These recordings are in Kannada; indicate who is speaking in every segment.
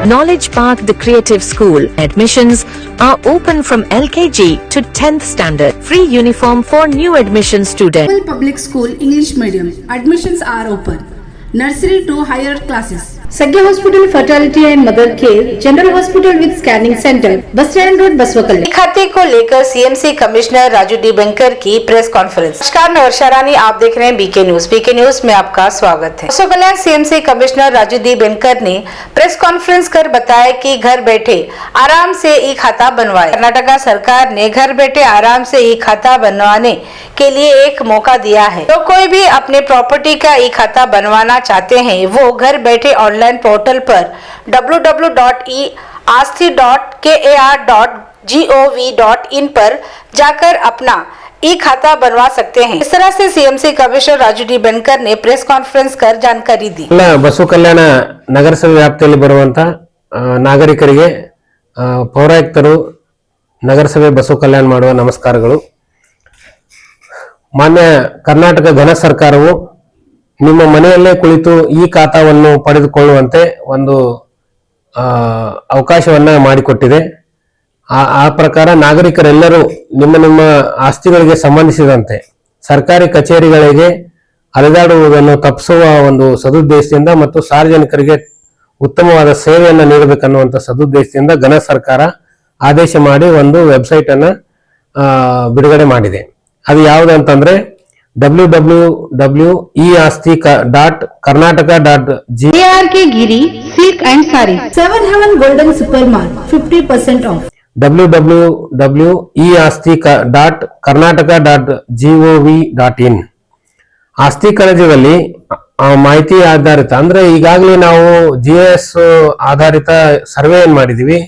Speaker 1: Knowledge Park, the Creative School. Admissions are open from LKG to 10th standard. Free uniform for new admission students.
Speaker 2: Public School English Medium. Admissions are open. Nursery to higher classes.
Speaker 3: Sagya Hospital Fertility and Mother Care, General Hospital with Scanning Center, Bus Stand Road, Basavakalyan.
Speaker 4: खाते को लेकर CMC commissioner Raju D banker की प्रेस कॉन्फ्रेंस। नमस्कार, नवर्षा रानी, आप देख रहे हैं बीके न्यूज। बीके न्यूज में आपका स्वागत है। Basavakalyan CMC commissioner Raju D Bankar ने प्रेस कॉन्फ्रेंस कर बताया कि घर बैठे आराम से ई खाता बनवाए। कर्नाटक सरकार ने घर बैठे आराम से ई खाता बनवाने के लिए एक मौका दिया है। तो कोई भी अपने प्रॉपर्टी का ई खाता बनवाना चाहते हैं, वो घर बैठे ऑनलाइन पोर्टल पर www.easthi.kar.gov.in पर जाकर अपना ई खाता बनवा सकते हैं। इस तरह से CMC commissioner Raju D Bankar ने प्रेस कॉन्फ्रेंस कर जानकारी दी।
Speaker 5: ಬಸವಕಲ್ಯಾಣ ನಗರಸಭೆ ವ್ಯಾಪ್ತಿಯಲ್ಲಿ ಬರುವಂತ ನಾಗರಿಕರಿಗೆ ಪೌರಾಯುಕ್ತರು ನಗರಸಭೆ ಬಸವಕಲ್ಯಾಣ ಮಾಡುವ ನಮಸ್ಕಾರಗಳು। ಮಾನ್ಯ ಕರ್ನಾಟಕ ಘನ ಸರ್ಕಾರವು ನಿಮ್ಮ ಮನೆಯಲ್ಲೇ ಕುಳಿತು ಈ ಖಾತಾವನ್ನು ಪಡೆದುಕೊಳ್ಳುವಂತೆ ಒಂದು ಅವಕಾಶವನ್ನ ಮಾಡಿಕೊಟ್ಟಿದೆ। ಆ ಪ್ರಕಾರ ನಾಗರಿಕರೆಲ್ಲರೂ ನಿಮ್ಮ ಆಸ್ತಿಗಳಿಗೆ ಸಂಬಂಧಿಸಿದಂತೆ ಸರ್ಕಾರಿ ಕಚೇರಿಗಳಿಗೆ ಅಲೆದಾಡುವುದನ್ನು ತಪ್ಪಿಸುವ ಒಂದು ಸದುದ್ದೇಶದಿಂದ ಮತ್ತು ಸಾರ್ವಜನಿಕರಿಗೆ ಉತ್ತಮವಾದ ಸೇವೆಯನ್ನು ನೀಡಬೇಕನ್ನುವಂಥ ಸದುದ್ದೇಶದಿಂದ ಘನ ಸರ್ಕಾರ ಆದೇಶ ಮಾಡಿ ಒಂದು ವೆಬ್ಸೈಟ್ ಅನ್ನ ಬಿಡುಗಡೆ ಮಾಡಿದೆ। ಅದು ಯಾವುದಂತಂದ್ರೆ www.easthi.karnataka.gov.
Speaker 3: ARK Giri Silk and Sari, 7 Heaven Golden Super Mart, 50% off.
Speaker 5: www.easthi.karnataka.gov.in. ಆಸ್ತಿ ಕಣಜದಲ್ಲಿ ಮಾಹಿತಿ ಆಧಾರಿತ ಅಂದ್ರೆ ಈಗಾಗಲೇ ನಾವು GIS ಆಧಾರಿತ ಸರ್ವೆ ಏನ್ ಮಾಡಿದೀವಿ,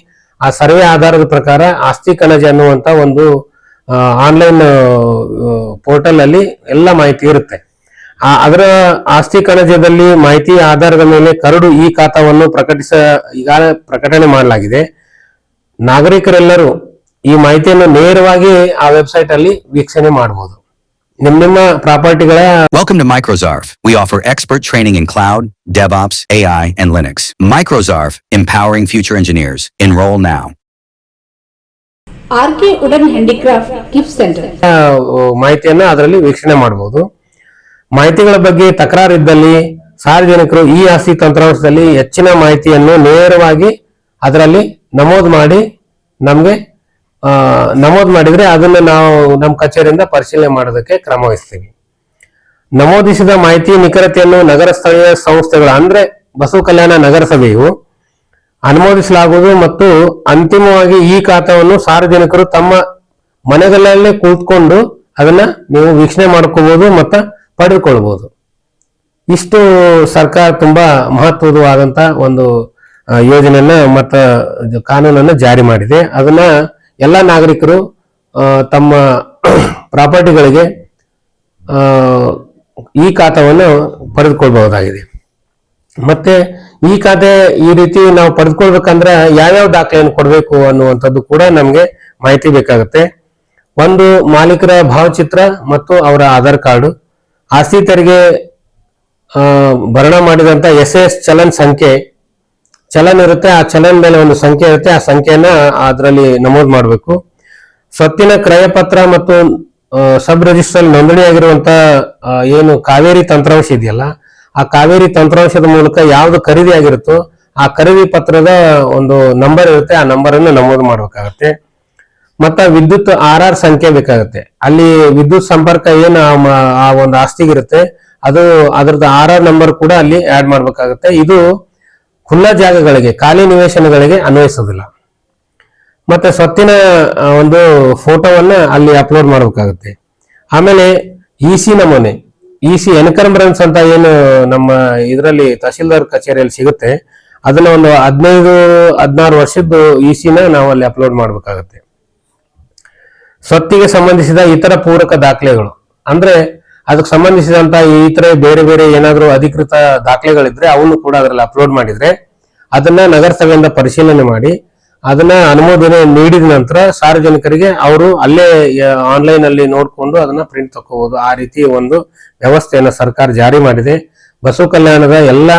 Speaker 5: ಆ ಸರ್ವೆ ಆಧಾರದ ಪ್ರಕಾರ ಆಸ್ತಿ ಕಣಜ ಅನ್ನುವಂತ ಒಂದು ಆನ್ಲೈನ್ ಪೋರ್ಟಲ್ ಅಲ್ಲಿ ಎಲ್ಲ ಮಾಹಿತಿ ಇರುತ್ತೆ। ಅದರ ಆಸ್ತಿ ಕಣಜದಲ್ಲಿ ಮಾಹಿತಿ ಆಧಾರದ ಮೇಲೆ ಕರಡು ಈ ಖಾತಾವನ್ನು ಈಗಾಗಲೇ ಪ್ರಕಟಣೆ ಮಾಡಲಾಗಿದೆ। ನಾಗರಿಕರೆಲ್ಲರೂ ಈ ಮಾಹಿತಿಯನ್ನು ನೇರವಾಗಿ ಆ ವೆಬ್ಸೈಟ್ ಅಲ್ಲಿ ವೀಕ್ಷಣೆ ಮಾಡಬಹುದು। ನಿಮ್ಮ ಪ್ರಾಪರ್ಟಿಗಳ
Speaker 6: Welcome to Microzarf. We offer expert training in cloud, DevOps, AI, and Linux. Microzarf, empowering future engineers. Enroll now.
Speaker 3: RK Wooden Handicraft Gift Center
Speaker 5: ಮಾಹಿತಿಯನ್ನ ಅದರಲ್ಲಿ ವೀಕ್ಷಣೆ ಮಾಡಬಹುದು। ಮಾಹಿತಿಗಳ ಬಗ್ಗೆ ತಕರಾರು ಇದ್ದಲ್ಲಿ ಸಾರ್ವಜನಿಕರು ಈ ಆಸ್ತಿ ತಂತ್ರಾಂಶದಲ್ಲಿ ಹೆಚ್ಚಿನ ಮಾಹಿತಿಯನ್ನು ನೇರವಾಗಿ ಅದರಲ್ಲಿ ನಮೂದು ಮಾಡಿದ್ರೆ ಅದನ್ನು ನಾವು ನಮ್ಮ ಕಚೇರಿಯಿಂದ ಪರಿಶೀಲನೆ ಮಾಡೋದಕ್ಕೆ ಕ್ರಮ ವಹಿಸ್ತೀವಿ। ನಮೂದಿಸಿದ ಮಾಹಿತಿ ನಿಖರತೆಯನ್ನು ನಗರ ಸ್ಥಳೀಯ ಸಂಸ್ಥೆಗಳು ಅಂದ್ರೆ ಬಸವಕಲ್ಯಾಣ ನಗರಸಭೆಯು ಅನುಮೋದಿಸಲಾಗುವುದು ಮತ್ತು ಅಂತಿಮವಾಗಿ ಈ ಖಾತಾವನ್ನು ಸಾರ್ವಜನಿಕರು ತಮ್ಮ ಮನೆಗಳಲ್ಲೇ ಕುಳಿತುಕೊಂಡು ಅದನ್ನ ನೀವು ವೀಕ್ಷಣೆ ಮಾಡ್ಕೋಬಹುದು ಮತ್ತು ಪಡೆದುಕೊಳ್ಳಬಹುದು। ಇಷ್ಟು ಸರ್ಕಾರ ತುಂಬಾ ಮಹತ್ವವಾದಂತ ಒಂದು ಯೋಜನೆಯನ್ನ ಮತ್ತು ಕಾನೂನನ್ನು ಜಾರಿ ಮಾಡಿದೆ। ಅದನ್ನ ಎಲ್ಲ ನಾಗರಿಕರು ತಮ್ಮ ಪ್ರಾಪರ್ಟಿಗಳಿಗೆ ಈ ಖಾತಾವನ್ನು ಪಡೆದುಕೊಳ್ಳಬಹುದಾಗಿದೆ। ಮತ್ತೆ ಈ ಖಾತೆ ಈ ರೀತಿ ನಾವು ಪಡೆದುಕೊಳ್ಬೇಕಂದ್ರೆ ಯಾವ್ಯಾವ ದಾಖಲೆಯನ್ನು ಕೊಡಬೇಕು ಅನ್ನುವಂಥದ್ದು ಕೂಡ ನಮ್ಗೆ ಮಾಹಿತಿ ಬೇಕಾಗುತ್ತೆ। ಒಂದು ಮಾಲೀಕರ ಭಾವಚಿತ್ರ ಮತ್ತು ಅವರ ಆಧಾರ್ ಕಾರ್ಡ್, ಆಸ್ತಿ ತೆರಿಗೆ ಭರಣ ಮಾಡಿದಂತ SAS ಚಲನ್ ಸಂಖ್ಯೆ, ಚಲನ್ ಇರುತ್ತೆ, ಆ ಚಲನ್ ಮೇಲೆ ಒಂದು ಸಂಖ್ಯೆ ಇರುತ್ತೆ, ಆ ಸಂಖ್ಯೆಯನ್ನ ಅದರಲ್ಲಿ ನಮೂದು ಮಾಡಬೇಕು। ಸ್ವತ್ತಿನ ಕ್ರಯ ಪತ್ರ ಮತ್ತು ಸಬ್ ರಿಜಿಸ್ಟರ್ ನೋಂದಣಿಯಾಗಿರುವಂತ ಏನು ಕಾವೇರಿ ತಂತ್ರಾಂಶ ಇದೆಯಲ್ಲ, ಆ ಕಾವೇರಿ ತಂತ್ರಾಂಶದ ಮೂಲಕ ಯಾವ್ದು ಖರೀದಿ ಆಗಿರುತ್ತೋ ಆ ಖರೀದಿ ಪತ್ರದ ಒಂದು ನಂಬರ್ ಇರುತ್ತೆ, ಆ ನಂಬರ್ ಅನ್ನು ನಮೂದು ಮಾಡಬೇಕಾಗತ್ತೆ। ಮತ್ತ ವಿದ್ಯುತ್ RR ಸಂಖ್ಯೆ ಬೇಕಾಗುತ್ತೆ, ಅಲ್ಲಿ ವಿದ್ಯುತ್ ಸಂಪರ್ಕ ಏನು ಆ ಒಂದು ಆಸ್ತಿಗಿರುತ್ತೆ ಅದು ಅದರದ್ದು RR ನಂಬರ್ ಕೂಡ ಅಲ್ಲಿ ಆಡ್ ಮಾಡ್ಬೇಕಾಗತ್ತೆ। ಇದು ಖುಲ್ಲಾ ಜಾಗಗಳಿಗೆ, ಖಾಲಿ ನಿವೇಶನಗಳಿಗೆ ಅನ್ವಯಿಸೋದಿಲ್ಲ। ಮತ್ತೆ ಸ್ವತ್ತಿನ ಒಂದು ಫೋಟೋವನ್ನ ಅಲ್ಲಿ ಅಪ್ಲೋಡ್ ಮಾಡಬೇಕಾಗುತ್ತೆ। ಆಮೇಲೆ EC ನಮೂನೆ, EC ಎನ್ಕಂಬರೆನ್ಸ್ ಅಂತ ಏನು ನಮ್ಮ ಇದರಲ್ಲಿ ತಹಶೀಲ್ದಾರ್ ಕಚೇರಿಯಲ್ಲಿ ಸಿಗುತ್ತೆ, ಅದನ್ನ ಒಂದು 15-16 ವರ್ಷದ್ದು ECನ ನಾವು ಅಲ್ಲಿ ಅಪ್ಲೋಡ್ ಮಾಡಬೇಕಾಗತ್ತೆ। ಸ್ವತ್ತಿಗೆ ಸಂಬಂಧಿಸಿದ ಇತರ ಪೂರಕ ದಾಖಲೆಗಳು ಅಂದ್ರೆ ಅದಕ್ಕೆ ಸಂಬಂಧಿಸಿದಂತ ಇತರ ಬೇರೆ ಬೇರೆ ಏನಾದರೂ ಅಧಿಕೃತ ದಾಖಲೆಗಳಿದ್ರೆ ಅವನ್ನು ಕೂಡ ಅದರಲ್ಲಿ ಅಪ್ಲೋಡ್ ಮಾಡಿದ್ರೆ ಅದನ್ನ ನಗರಸಭೆಯಿಂದ ಪರಿಶೀಲನೆ ಮಾಡಿ ಅದನ್ನ ಅನುಮೋದನೆ ನೀಡಿದ ನಂತರ ಸಾರ್ವಜನಿಕರಿಗೆ ಅವರು ಅಲ್ಲೇ ಆನ್ಲೈನ್ ಅಲ್ಲಿ ನೋಡ್ಕೊಂಡು ಅದನ್ನ ಪ್ರಿಂಟ್ ತಗೋಬಹುದು। ಆ ರೀತಿ ಒಂದು ವ್ಯವಸ್ಥೆಯನ್ನು ಸರ್ಕಾರ ಜಾರಿ ಮಾಡಿದೆ। ಬಸವಕಲ್ಯಾಣದ ಎಲ್ಲ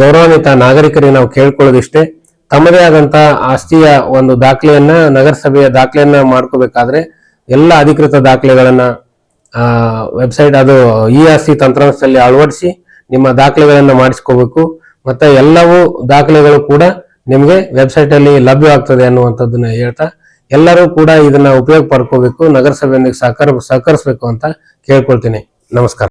Speaker 5: ಗೌರವಾನ್ವಿತ ನಾಗರಿಕರಿಗೆ ನಾವು ಕೇಳ್ಕೊಳ್ಳೋದಿಷ್ಟೇ, ತಮ್ಮದೇ ಆದಂತ ಆಸ್ತಿಯ ಒಂದು ದಾಖಲೆಯನ್ನ, ನಗರಸಭೆಯ ದಾಖಲೆಯನ್ನ ಮಾಡ್ಕೋಬೇಕಾದ್ರೆ ಎಲ್ಲ ಅಧಿಕೃತ ದಾಖಲೆಗಳನ್ನ ವೆಬ್ಸೈಟ್ ಅದು ಇ-ಆಸ್ತಿ ತಂತ್ರಾಂಶದಲ್ಲಿ ಅಳವಡಿಸಿ ನಿಮ್ಮ ದಾಖಲೆಗಳನ್ನ ಮಾಡಿಸ್ಕೋಬೇಕು. ಮತ್ತೆ ಎಲ್ಲವೂ ದಾಖಲೆಗಳು ಕೂಡ ನಿಮಗೆ ವೆಬ್ಸೈಟ್ ಅಲ್ಲಿ ಲಭ್ಯವಾಗ್ತದೆ ಅನ್ನುವಂಥದ್ದನ್ನ ಹೇಳ್ತಾ ಎಲ್ಲರೂ ಕೂಡ ಇದನ್ನ ಉಪಯೋಗ ಪಡ್ಕೋಬೇಕು, ನಗರಸಭೆಯೊಂದಿಗೆ ಸಹಕರಿಸಬೇಕು ಅಂತ ಕೇಳ್ಕೊಳ್ತೀನಿ. ನಮಸ್ಕಾರ.